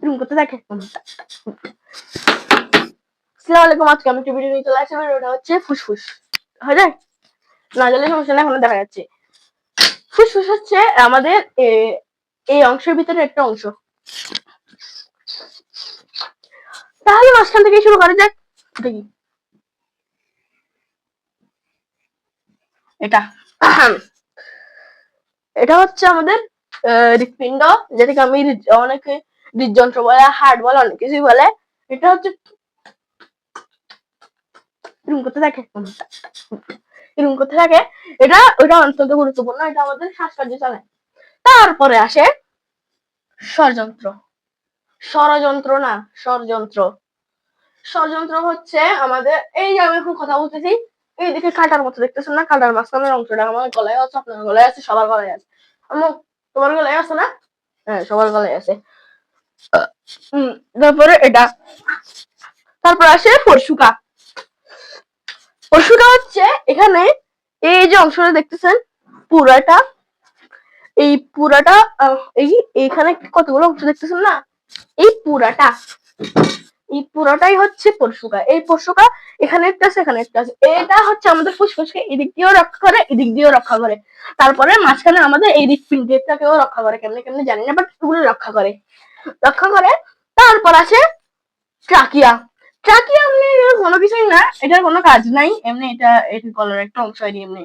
এরকম করতে থাকে। আসসালামু আলাইকুম, আজকে আমি একটা ভিডিও নিয়ে চলে আসছি। ভিডিওটা হচ্ছে ফুসফুস। হয়ে যায় না জানলে সমস্যা না, এখন দেখা যাচ্ছে। ফুসফুস হচ্ছে আমাদের এই অংশের ভিতরে একটা অংশ। তাহলে মাঝখান থেকে শুরু করা যাক। দেখি এটা এটা হচ্ছে আমাদের হৃৎপিণ্ড, যেটাকে আমি অনেকে হৃদযন্ত্র বলে, হার্ট বলে, অনেক কিছুই বলে। এটা হচ্ছে এরকম করতে থাকে, এরকম করতে থাকে। ওটা অত্যন্ত গুরুত্বপূর্ণ, এটা আমাদের শ্বাসকার্য চালায়। তারপরে আসে ষড়যন্ত্র। ষড়যন্ত্র না, ষড়যন্ত্র। ষড়যন্ত্র হচ্ছে আমাদের এই যে আমি এখন কথা বলতেছি, এইদিকে কাঁটার মতো দেখতেছেন না, কাঁটার মাঝখানের অংশটা আমার গলায় আছে, আপনার গলায় আছে, সবার গলায় আছে। আম্মু তোমার গলায় আছে না? হ্যাঁ, সবার গলায় আছে। তারপরে এটা, তারপর আসে ফরসুকা। ফরসুকা হচ্ছে এখানে এই যে অংশটা দেখতেছেন পুরাটা, এই পুরাটা এইখানে কতগুলো অংশ দেখতেছেন না, এই পুরাটাই হচ্ছে পরশুকা। এই পরশুকা এখানে একটা আছে, এখানে একটা আছে। এটা হচ্ছে আমাদের ফুসফুসকে এদিক দিয়েও রক্ষা করে, এদিক দিয়েও রক্ষা করে। তারপরে মাঝখানে আমাদের এই হৃৎপিণ্ডটাকেও রক্ষা করে, কেমনে কেমনে জানি না, বাট এগুলো রক্ষা করে। তারপর আছে ট্রাকিয়া। ট্রাকিয়া এমনি কোনো কিছুই না, এটার কোনো কাজ নাই, এমনি এটা গলার একটা অংশ, এমনি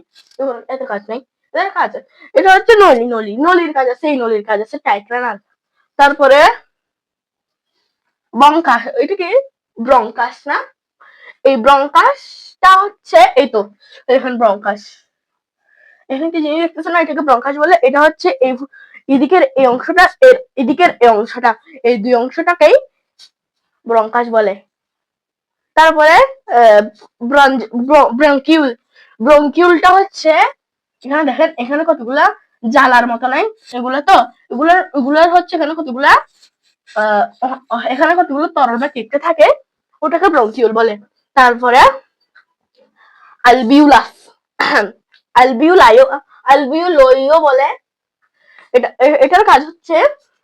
এত কাজ নাই। এটার কাজ, এটা হচ্ছে নলির কাজ আছে, এই নলির কাজ আছে টাইট্রানাল। তারপরে ব্রঙ্কাস, এটা কি ব্রঙ্কাস না, এই ব্রঙ্কাসটা হচ্ছে এই তো এখানে ব্রঙ্কাস, এখানে কি জিনিস দেখতেছে না, এটাকে ব্রঙ্কাস বলে। এটা হচ্ছে এই এদিকের এই অংশটা, এদিকের এই অংশটা, এই দুই অংশটাকেই ব্রঙ্কাস বলে। তারপরে ব্রঙ্কিউল। ব্রঙ্কিউলটা হচ্ছে এখানে দেখেন, এখানে কতগুলা জ্বালার মতো নাই, এগুলার হচ্ছে এখানে কতগুলা এখানে কতগুলো তরল বা কেটে থাকে, ওটাকে ব্রঙ্কিউল বলে। তারপরে আলভিউলাস, আলভিউলোইও বলে। এটার কাজ হচ্ছে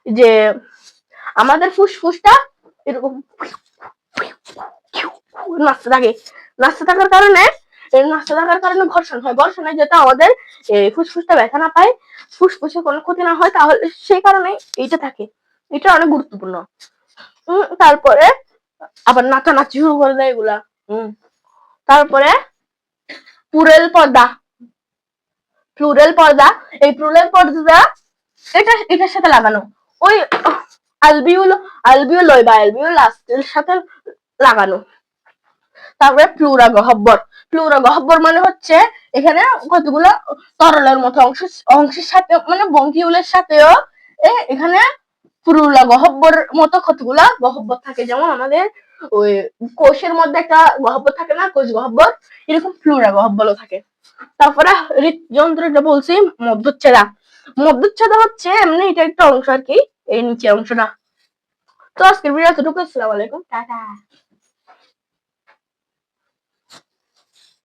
যে আমাদের ফুসফুসটা এরকম নাচতে থাকার কারণে ঘর্ষণ হয়, ঘর্ষণে যেটা আমাদের ফুসফুসটা ব্যথা না পায়, ফুসফুসে কোনো ক্ষতি না হয়, তাহলে সেই কারণে এইটা থাকে। এটা অনেক গুরুত্বপূর্ণ। তারপরে আবার নাচানাচি শুরু করে দেয় এগুলা। তারপরে প্লুরাল পর্দা। এই প্লুরাল পর্দা এটার সাথে লাগানো, ওই আলভিউলয় বা অ্যালভিউলাসের সাথে লাগানো। তারপরে প্লুরা গহ্বর মানে হচ্ছে এখানে কতগুলো তরলের মতো অংশের সাথে, মানে ব্রঙ্কিউলের সাথেও এখানে প্লুরা গহ্বর মতো কতগুলা গহ্বর থাকে। যেমন আমাদের ওই কোষের মধ্যে একটা গহ্বর থাকে না, কোষ গহ্বর, এরকম প্লুরা গহ্বরও থাকে। তারপরে হৃদযন্ত্রটা বলছি মধ্যচ্ছেদা হচ্ছে এমনি এটা একটা অংশ আর কি, এই নিচের অংশটা। তো আজকের ভিডিও এতটুকু। আসসালামু আলাইকুম, টাটা।